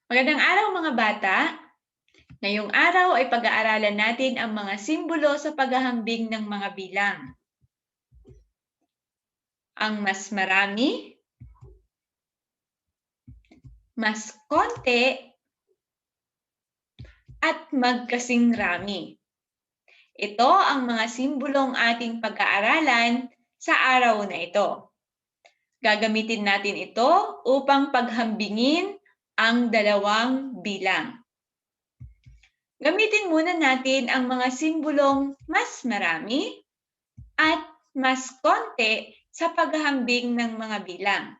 Magandang araw mga bata! Ngayong araw ay pag-aaralan natin ang mga simbolo sa paghahambing ng mga bilang. Ang mas marami, mas konti, at magkasing rami. Ito ang mga simbolong ating pag-aaralan sa araw na ito. Gagamitin natin ito upang paghambingin ang dalawang bilang. Gamitin muna natin ang mga simbolong mas marami at mas konti sa paghahambing ng mga bilang.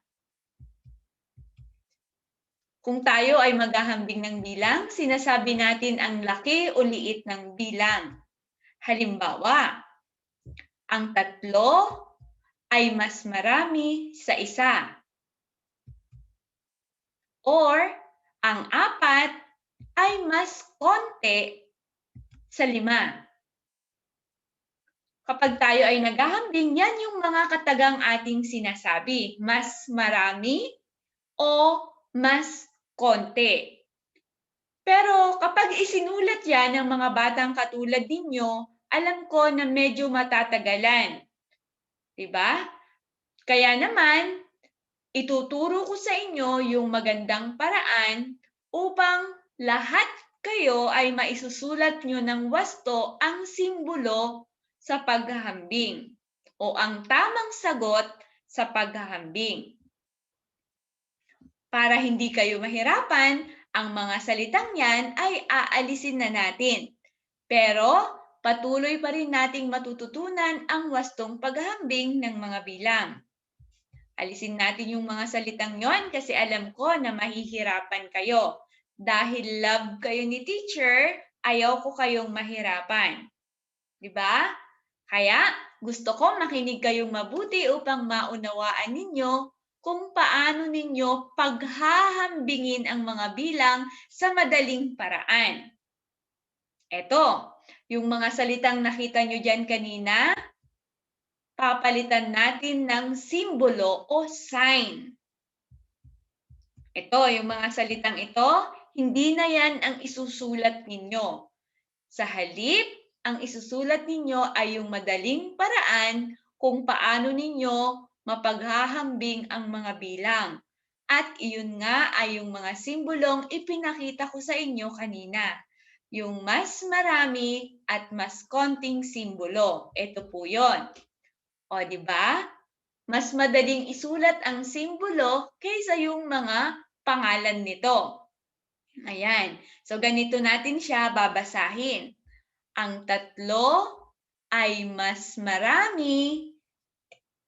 Kung tayo ay maghahambing ng bilang, sinasabi natin ang laki o liit ng bilang. Halimbawa, ang 3 ay mas marami sa 1. Or, ang 4 ay mas konti sa 5. Kapag tayo ay naghahambing, yan yung mga katagang ating sinasabi. Mas marami o mas konti. Pero kapag isinulat yan ng mga batang katulad ninyo, alam ko na medyo matatagalan. Diba? Kaya naman, ituturo ko sa inyo yung magandang paraan upang lahat kayo ay maisusulat nyo ng wasto ang simbolo sa paghahambing o ang tamang sagot sa paghahambing. Para hindi kayo mahirapan, ang mga salitang yan ay aalisin na natin. Pero patuloy pa rin nating matututunan ang wastong paghahambing ng mga bilang. Alisin natin yung mga salitang yon kasi alam ko na mahihirapan kayo. Dahil love kayo ni teacher, ayaw ko kayong mahirapan. Diba? Kaya gusto ko makinig kayong mabuti upang maunawaan ninyo kung paano ninyo paghahambingin ang mga bilang sa madaling paraan. Eto, yung mga salitang nakita nyo dyan kanina, papalitan natin ng simbolo o sign. Ito, yung mga salitang ito, hindi na yan ang isusulat ninyo. Sa halip, ang isusulat ninyo ay yung madaling paraan kung paano ninyo mapaghahambing ang mga bilang. At iyon nga ay yung mga simbolong ipinakita ko sa inyo kanina. Yung mas marami at mas konting simbolo. Ito po yon. O, di ba? Mas madaling isulat ang simbolo kaysa yung mga pangalan nito. Ayan. So, ganito natin siya babasahin. Ang 3 ay mas marami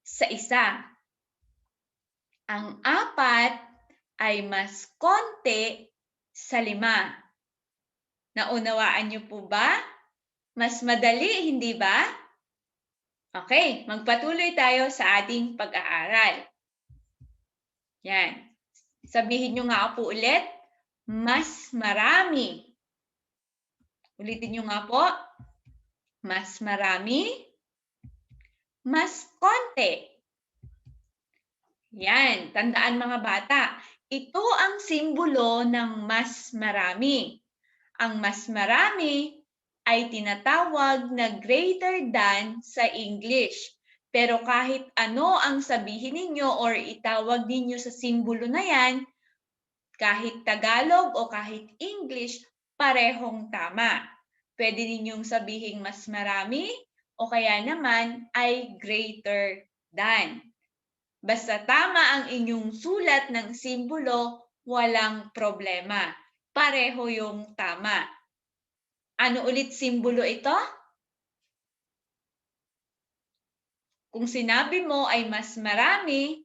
sa 1. Ang 4 ay mas konti sa 5. Naunawaan niyo po ba? Mas madali, hindi ba? Okay, magpatuloy tayo sa ating pag-aaral. Yan. Sabihin nyo nga po ulit, mas marami. Ulitin nyo nga po, mas marami, mas konti. Yan, tandaan mga bata, ito ang simbolo ng mas marami. Ang mas marami ay tinatawag na greater than sa English. Pero kahit ano ang sabihin ninyo or itawag ninyo sa simbolo na yan, kahit Tagalog o kahit English, parehong tama. Pwede ninyong sabihin mas marami o kaya naman ay greater than. Basta tama ang inyong sulat ng simbolo, walang problema. Pareho yung tama. Ano ulit simbolo ito? Kung sinabi mo ay mas marami,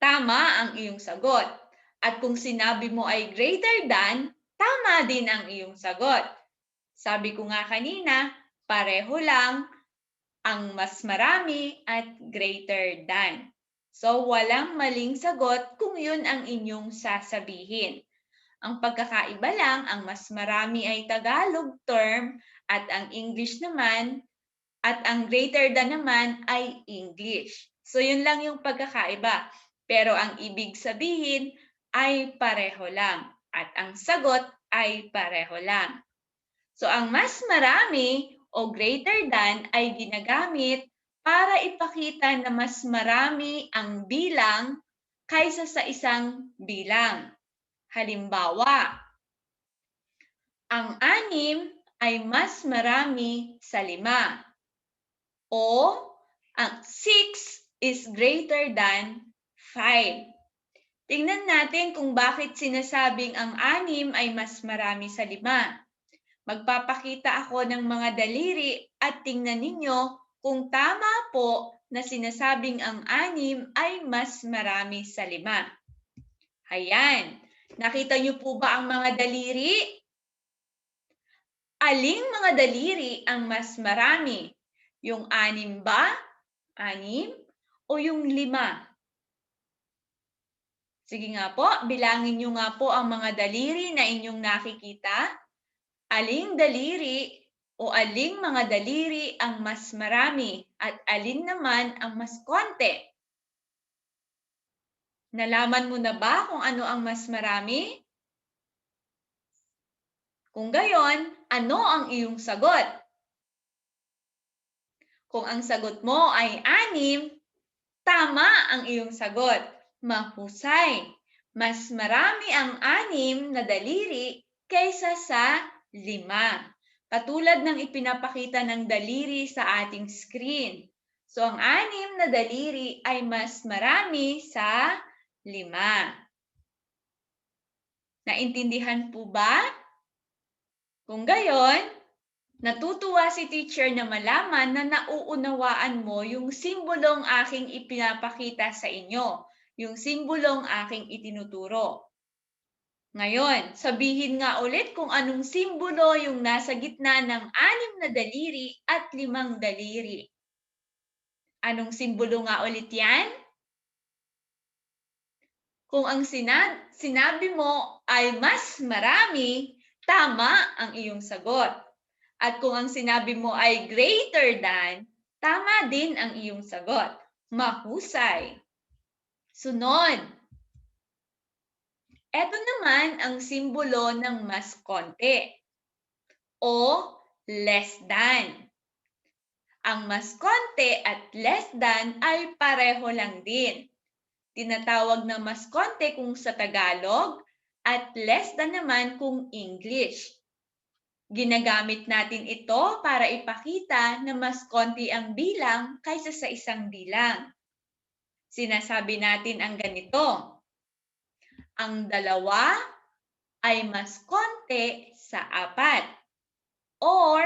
tama ang iyong sagot. At kung sinabi mo ay greater than, tama din ang iyong sagot. Sabi ko nga kanina, pareho lang ang mas marami at greater than. So, walang maling sagot kung yun ang inyong sasabihin. Ang pagkakaiba lang, ang mas marami ay Tagalog term at ang English naman at ang greater than naman ay English. So, yun lang yung pagkakaiba. Pero ang ibig sabihin ay pareho lang. at ang sagot ay pareho lang. So ang mas marami o greater than ay ginagamit para ipakita na mas marami ang bilang kaysa sa isang bilang. Halimbawa, ang 6 ay mas marami sa 5. O ang 6 is greater than 5. Tingnan natin kung bakit sinasabing ang 6 ay mas marami sa 5. Magpapakita ako ng mga daliri at tingnan ninyo kung tama po na sinasabing ang 6 ay mas marami sa 5. Ayan. Nakita niyo po ba ang mga daliri? Aling mga daliri ang mas marami? Yung 6 ba? 6? O yung 5? Sige nga po, bilangin niyo nga po ang mga daliri na inyong nakikita. Aling daliri o aling mga daliri ang mas marami at alin naman ang mas konti? Nalaman mo na ba kung ano ang mas marami? Kung gayon, ano ang iyong sagot? Kung ang sagot mo ay 6, tama ang iyong sagot. Mahusay. Mas marami ang 6 na daliri kaysa sa 5. Katulad ng ipinapakita ng daliri sa ating screen. So ang 6 na daliri ay mas marami sa 5. Naintindihan po ba? Kung gayon, natutuwa si teacher na malaman na nauunawaan mo yung simbolong aking ipinapakita sa inyo, yung simbolong aking itinuturo. Ngayon, sabihin nga ulit kung anong simbolo yung nasa gitna ng 6 na daliri at 5 daliri. Anong simbolo nga ulit yan? Kung ang sinabi mo ay mas marami, tama ang iyong sagot. At kung ang sinabi mo ay greater than, tama din ang iyong sagot. Mahusay. Sunod. Ito naman ang simbolo ng mas konti o less than. Ang mas konti at less than ay pareho lang din. Tinatawag na mas konti kung sa Tagalog at less than naman kung English. Ginagamit natin ito para ipakita na mas konti ang bilang kaysa sa isang bilang. Sinasabi natin ang ganito. Ang 2 ay mas konti sa 4. Or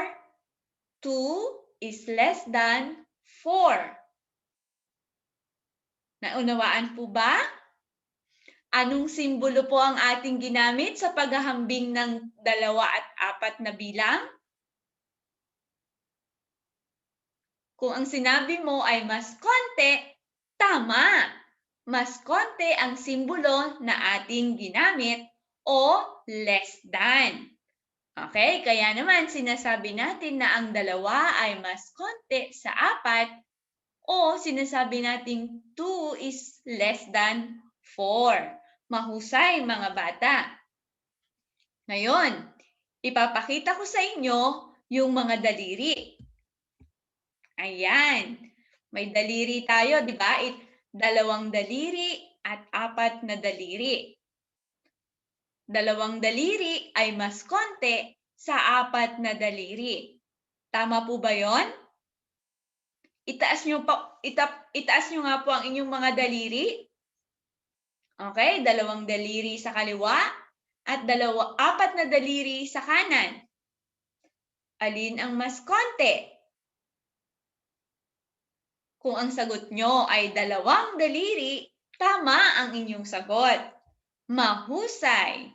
2 is less than 4. Naunawaan po ba? Anong simbolo po ang ating ginamit sa paghahambing ng 2 at 4 na bilang? Kung ang sinabi mo ay mas konti, tama. Mas konti ang simbolo na ating ginamit o less than. Okay, kaya naman sinasabi natin na ang 2 ay mas konti sa 4 o sinasabi natin 2 is less than 4. Mahusay mga bata. Ngayon, ipapakita ko sa inyo yung mga daliri. Ayan. May daliri tayo, di ba? 2 daliri at 4 na daliri. 2 daliri ay mas konti sa 4 na daliri. Tama po ba yon? Itaas nyo nga po ang inyong mga daliri. Okay, 2 daliri sa kaliwa at 4 na daliri sa kanan. Alin ang mas konti? Kung ang sagot nyo ay 2 daliri, tama ang inyong sagot. Mahusay.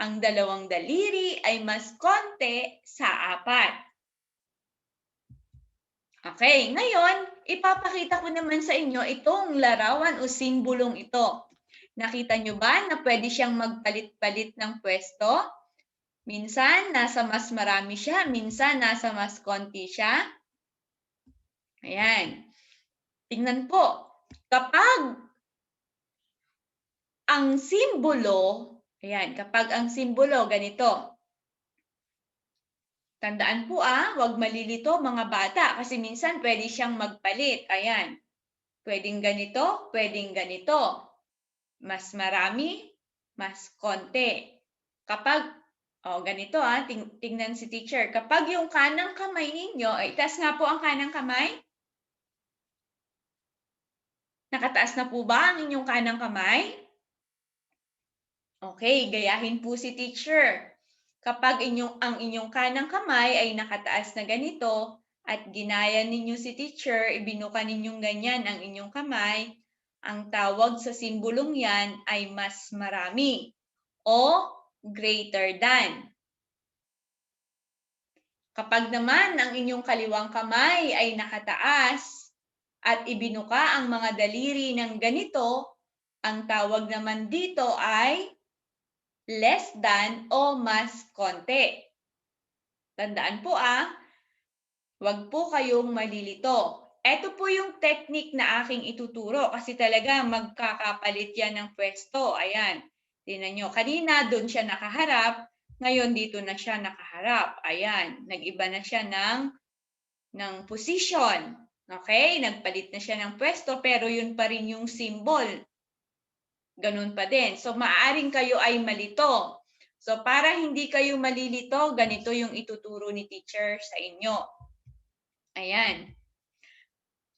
Ang 2 daliri ay mas konti sa 4. Okay, ngayon, ipapakita ko naman sa inyo itong larawan o simbolong ito. Nakita nyo ba na pwede siyang magpalit-palit ng pwesto? Minsan, nasa mas marami siya. Minsan, nasa mas konti siya. Ayan. Tingnan po, kapag ang simbolo Ayan, kapag ang simbolo ganito. Tandaan po huwag malilito mga bata kasi minsan pwede siyang magpalit. Ayan, pwedeng ganito, pwedeng ganito. Mas marami, mas konti. Kapag, ganito tingnan si teacher. Kapag yung kanang kamay ninyo, itaas nga po ang kanang kamay. Nakataas na po ba ang inyong kanang kamay? Okay, gayahin po si teacher. Kapag ang inyong kanang kamay ay nakataas na ganito at ginaya ninyo si teacher, ibinuka ninyong ganyan ang inyong kamay, ang tawag sa simbolong yan ay mas marami o greater than. Kapag naman ang inyong kaliwang kamay ay nakataas at ibinuka ang mga daliri ng ganito, ang tawag naman dito ay less than o mas konti. Tandaan po huwag po kayong malilito. Ito po yung technique na aking ituturo kasi talaga magkakapalit yan ng pwesto. Ayan, tingnan nyo. Kanina doon siya nakaharap, ngayon dito na siya nakaharap. Ayan, nag-iba na siya ng position. Okay, nagpalit na siya ng pwesto pero yun pa rin yung symbol. Ganun pa din. So, maaaring kayo ay malito. So, para hindi kayo malilito, ganito yung ituturo ni teacher sa inyo. Ayan.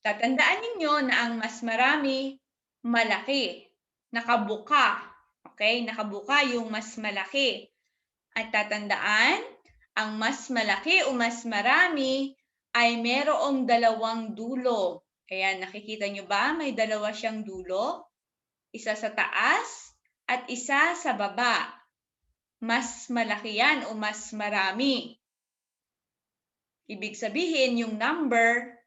Tatandaan ninyo na ang mas marami, malaki. Nakabuka. Okay? Nakabuka yung mas malaki. At tatandaan, ang mas malaki o mas marami ay merong dalawang dulo. Ayan, nakikita nyo ba? May dalawa siyang dulo. Isa sa taas at isa sa baba. Mas malaki yan o mas marami. Ibig sabihin, yung number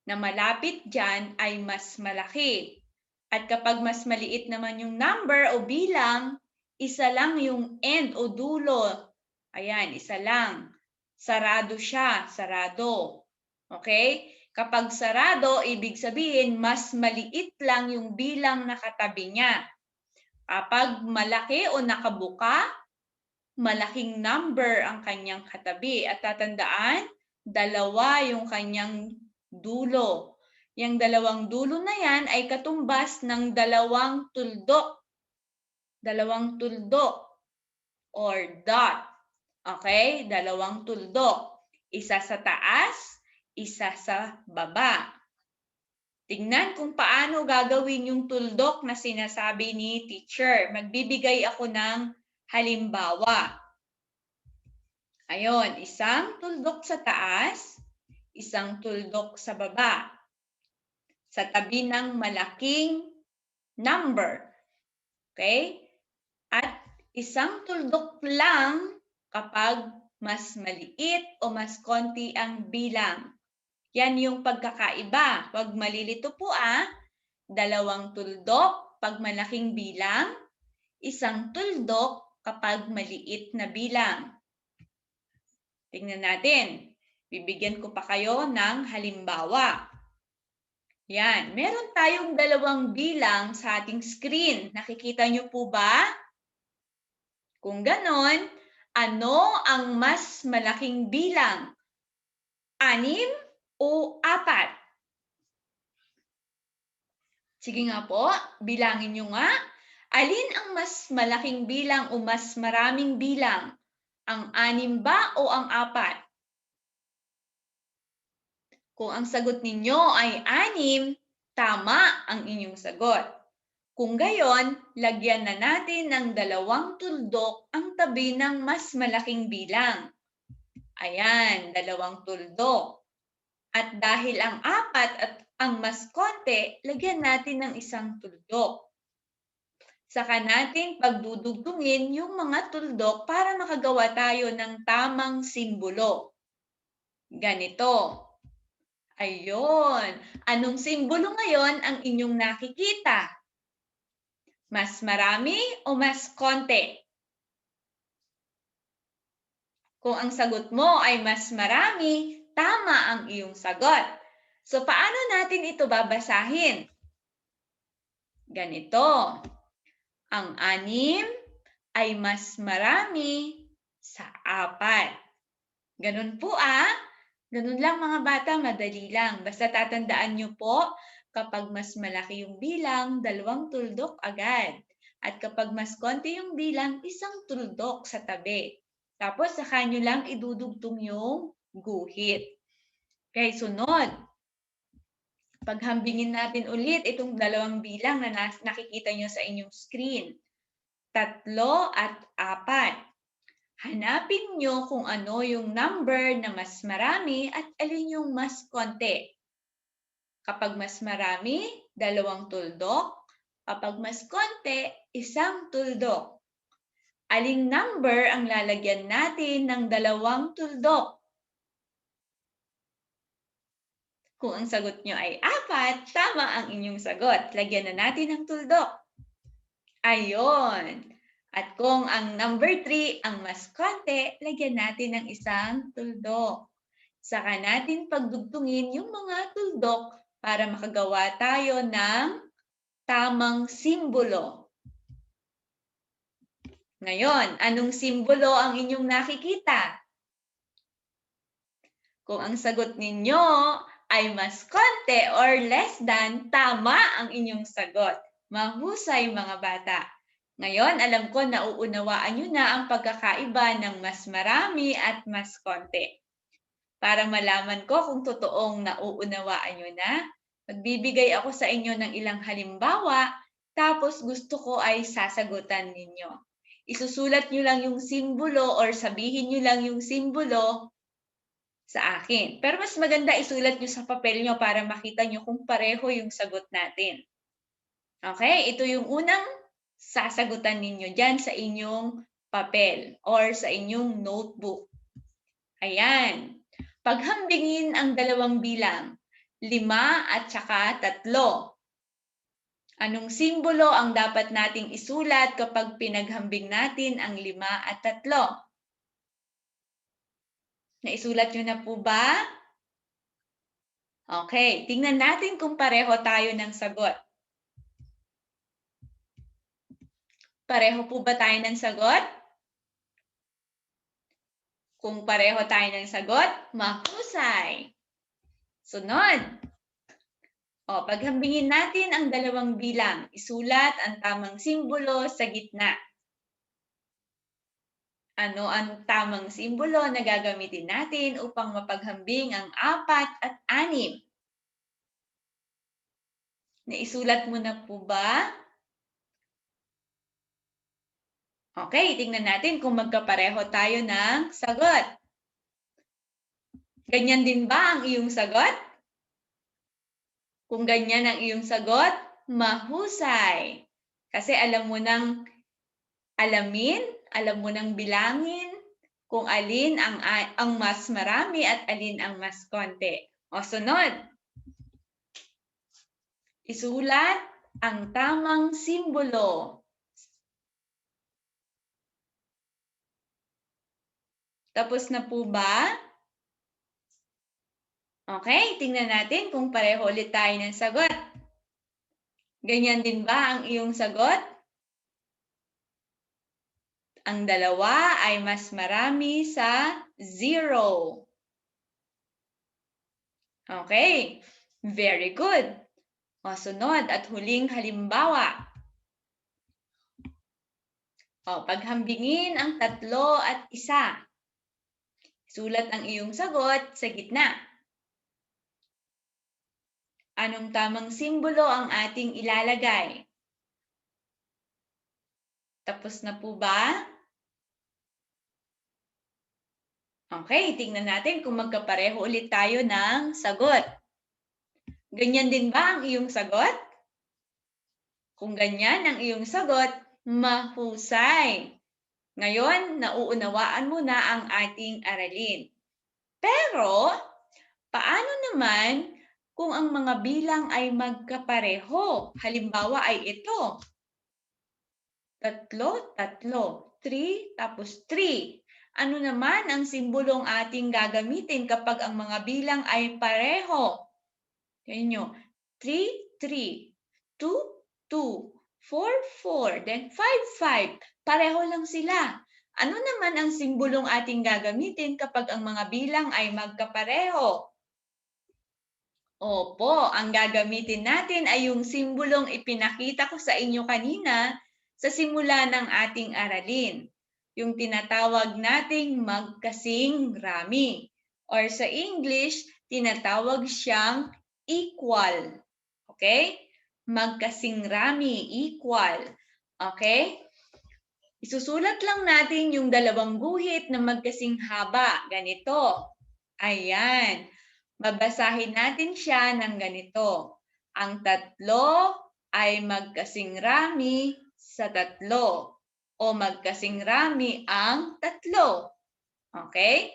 na malapit dyan ay mas malaki. At kapag mas maliit naman yung number o bilang, isa lang yung end o dulo. Ayan, isa lang. Sarado siya, sarado. Okay? Kapag sarado, ibig sabihin, mas maliit lang yung bilang na katabi niya. Kapag malaki o nakabuka, malaking number ang kanyang katabi. At tatandaan, dalawa yung kanyang dulo. Yung dalawang dulo na yan ay katumbas ng dalawang tuldok. Dalawang tuldok or dot. Okay? Dalawang tuldok. Isa sa taas, isa sa baba. Tingnan kung paano gagawin yung tuldok na sinasabi ni teacher. Magbibigay ako ng halimbawa. Ayon, isang tuldok sa taas, isang tuldok sa baba. Sa tabi ng malaking number. Okay? At isang tuldok lang kapag mas maliit o mas konti ang bilang. Yan yung pagkakaiba. Huwag malilito po dalawang tuldok pag malaking bilang, isang tuldok kapag maliit na bilang. Tingnan natin. Bibigyan ko pa kayo ng halimbawa. Yan, meron tayong dalawang bilang sa ating screen. Nakikita niyo po ba? Kung ganon, ano ang mas malaking bilang? 6 o 4? Sige nga po, bilangin nyo nga. Alin ang mas malaking bilang o mas maraming bilang? Ang 6 ba o ang 4? Kung ang sagot ninyo ay 6, tama ang inyong sagot. Kung gayon, lagyan na natin ng dalawang tuldok ang tabi ng mas malaking bilang. Ayan, dalawang tuldok. At dahil ang 4 at ang mas konti, lagyan natin ng isang tuldok. Saka natin pagdudugtungin yung mga tuldok para makagawa tayo ng tamang simbolo. Ganito. Ayun. Anong simbolo ngayon ang inyong nakikita? Mas marami o mas konti? Kung ang sagot mo ay mas marami, tama ang iyong sagot. So, paano natin ito babasahin? Ganito. Ang 6 ay mas marami sa 4. Ganun po Ganun lang mga bata, madali lang. Basta tatandaan nyo po, kapag mas malaki yung bilang, 2 tuldok agad. At kapag mas konti yung bilang, 1 tuldok sa tabi. Tapos saka nyo lang idudugtong yung guhit. Okay, sunod. Paghambingin natin ulit itong 2 bilang na nakikita nyo sa inyong screen. 3 at 4. Hanapin nyo kung ano yung number na mas marami at alin yung mas konti. Kapag mas marami, 2 tuldok. Kapag mas konti, 1 tuldok. Aling number ang lalagyan natin ng 2 tuldok? Kung ang sagot nyo ay 4, tama ang inyong sagot. Lagyan na natin ng tuldok. Ayon. At kung ang number 3 ang mas konti, lagyan natin ng 1 tuldok. Saka natin pagdugtungin yung mga tuldok para makagawa tayo ng tamang simbolo. Ngayon, anong simbolo ang inyong nakikita? Kung ang sagot ninyo ay mas konti or less than, tama ang inyong sagot. Mahusay mga bata. Ngayon, alam ko nauunawaan nyo na ang pagkakaiba ng mas marami at mas konti. Para malaman ko kung totoong nauunawaan nyo na, magbibigay ako sa inyo ng ilang halimbawa, tapos gusto ko ay sasagutan ninyo. Isusulat nyo lang yung simbolo or sabihin nyo lang yung simbolo sa akin. Pero mas maganda isulat nyo sa papel nyo para makita nyo kung pareho yung sagot natin. Okay, ito yung unang sasagutan ninyo dyan sa inyong papel or sa inyong notebook. Ayan. Paghambingin ang 2 bilang, 5 at saka 3. Anong simbolo ang dapat nating isulat kapag pinaghambing natin ang 5 at 3? Naisulat nyo na po ba? Okay, tingnan natin kung pareho tayo ng sagot. Pareho po ba tayo ng sagot? Kung pareho tayo ng sagot, mahusay. Sunod. Paghambingin natin ang 2 bilang. Isulat ang tamang simbolo sa gitna. Ano ang tamang simbolo na gagamitin natin upang mapaghambing ang 4 at 6? Naisulat mo na po ba? Okay, tingnan natin kung magkapareho tayo ng sagot. Ganyan din ba ang iyong sagot? Kung ganyan ang iyong sagot, mahusay. Kasi alam mo nang alamin, alam mo nang bilangin kung alin ang mas marami at alin ang mas konti. Sunod. Isulat ang tamang simbolo. Tapos na po ba? Okay, tingnan natin kung pareho ulit tayo ng sagot. Ganyan din ba ang iyong sagot? Ang 2 ay mas marami sa 0. Okay, very good. Sunod at huling halimbawa. Paghambingin ang 3 at 1. Sulat ang iyong sagot sa gitna. Anong tamang simbolo ang ating ilalagay? Tapos na po ba? Okay, tingnan natin kung magkapareho ulit tayo ng sagot. Ganyan din ba ang iyong sagot? Kung ganyan ang iyong sagot, mahusay. Ngayon, nauunawaan mo na ang ating aralin. Pero, paano naman kung ang mga bilang ay magkapareho? Halimbawa ay ito. 3, 3. 3 tapos 3. Ano naman ang simbolong ating gagamitin kapag ang mga bilang ay pareho? Tingnan nyo. 3, 3. 2, 2. 4, 4. Then 5, 5. Pareho lang sila. Ano naman ang simbolong ating gagamitin kapag ang mga bilang ay magkapareho? Opo, ang gagamitin natin ay yung simbolong ipinakita ko sa inyo kanina sa simula ng ating aralin. Yung tinatawag nating magkasing rami. Or sa English, tinatawag siyang equal. Okay? Magkasing rami, equal. Okay? Isusulat lang natin yung dalawang guhit na magkasing haba. Ganito. Ayan. Babasahin natin siya ng ganito. Ang tatlo ay magkasing rami sa tatlo o magkasing rami ang tatlo. Okay?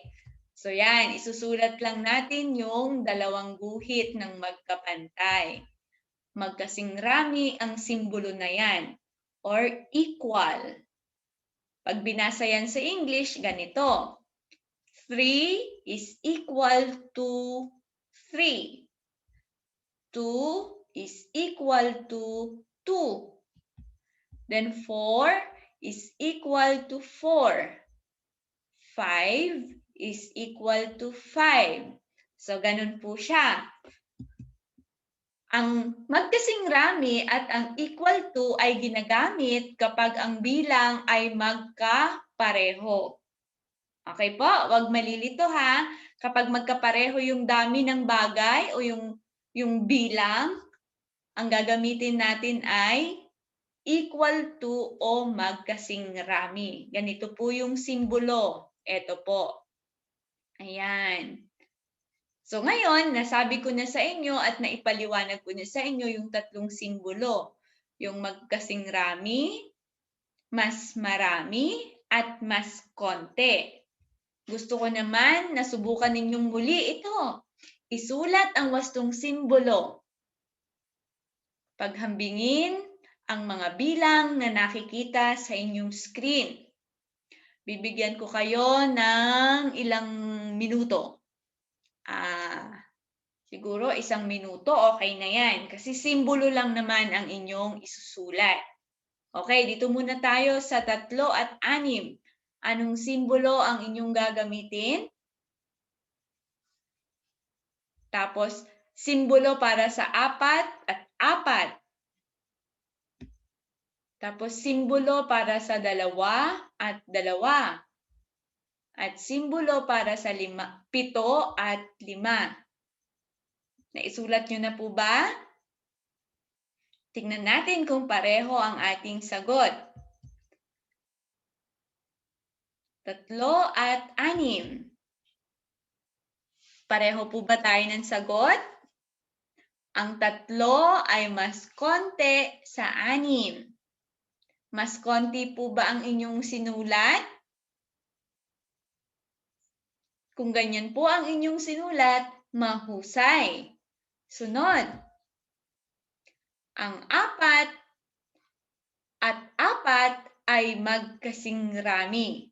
So yan, isusulat lang natin yung dalawang guhit ng magkapantay. Magkasing rami ang simbolo na yan or equal. Pag binasa yan sa English, ganito. 3 is equal to 3. 2 is equal to 2. Then 4 is equal to 4. 5 is equal to 5. So, ganun po siya. Ang magkasing rami at ang equal to ay ginagamit kapag ang bilang ay magkapareho. Okay po, wag malilito ha. Kapag magkapareho yung dami ng bagay o yung bilang, ang gagamitin natin ay equal to o magkasing rami. Ganito po yung simbolo. Ito po. Ayan. So ngayon, nasabi ko na sa inyo at naipaliwanag ko na sa inyo yung tatlong simbolo. Yung magkasing rami, mas marami, at mas konti. Gusto ko naman na subukan ninyong muli ito. Isulat ang wastong simbolo. Paghambingin ang mga bilang na nakikita sa inyong screen. Bibigyan ko kayo ng ilang minuto. Siguro 1 minuto, okay na yan. Kasi simbolo lang naman ang inyong isusulat. Okay, dito muna tayo sa 3 at 6. Anong simbolo ang inyong gagamitin? Tapos, simbolo para sa 4 at 4. Tapos, simbolo para sa 2 at 2. At simbolo para sa 7 at 5. Naisulat nyo na po ba? Tingnan natin kung pareho ang ating sagot. 3 at 6. Pareho po ba tayo ng sagot? Ang 3 ay mas konti sa 6. Mas konti po ba ang inyong sinulat? Kung ganyan po ang inyong sinulat, mahusay. Sunod. Ang 4 at 4 ay magkasing rami.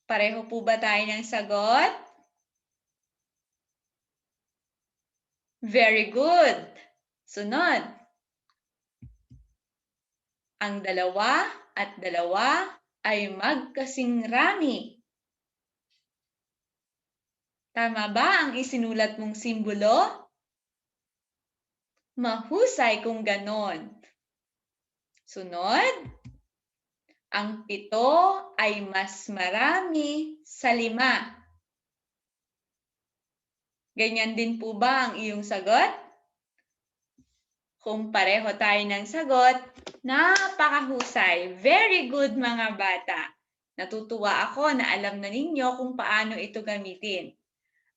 Pareho po ba tayo ng sagot? Very good. Sunod. Ang 2 at 2 ay magkasing rami. Tama ba ang isinulat mong simbolo? Mahusay kung ganon. Sunod. Ang 7 ay mas marami sa 5. Ganyan din po ba ang iyong sagot? Kung pareho tayo ng sagot, napakahusay. Very good mga bata. Natutuwa ako na alam na ninyo kung paano ito gamitin.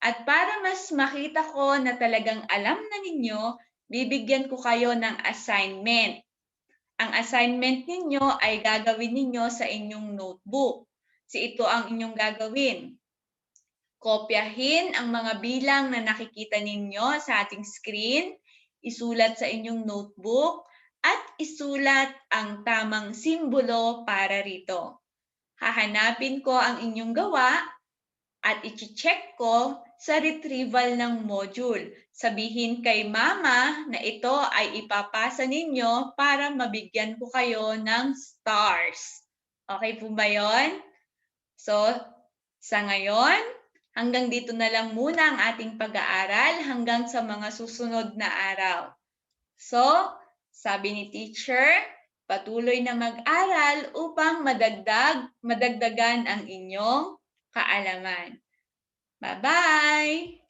At para mas makita ko na talagang alam na ninyo, bibigyan ko kayo ng assignment. Ang assignment ninyo ay gagawin ninyo sa inyong notebook. Ito ang inyong gagawin. Kopyahin ang mga bilang na nakikita ninyo sa ating screen, isulat sa inyong notebook, at isulat ang tamang simbolo para rito. Hahanapin ko ang inyong gawa at i-check ko sa retrieval ng module. Sabihin kay mama na ito ay ipapasa ninyo para mabigyan ko kayo ng stars. Okay po ba yon? So, sa ngayon, hanggang dito na lang muna ang ating pag-aaral hanggang sa mga susunod na araw. So, sabi ni teacher, patuloy na mag-aral upang madagdagan ang inyong kaalaman. Bye-bye!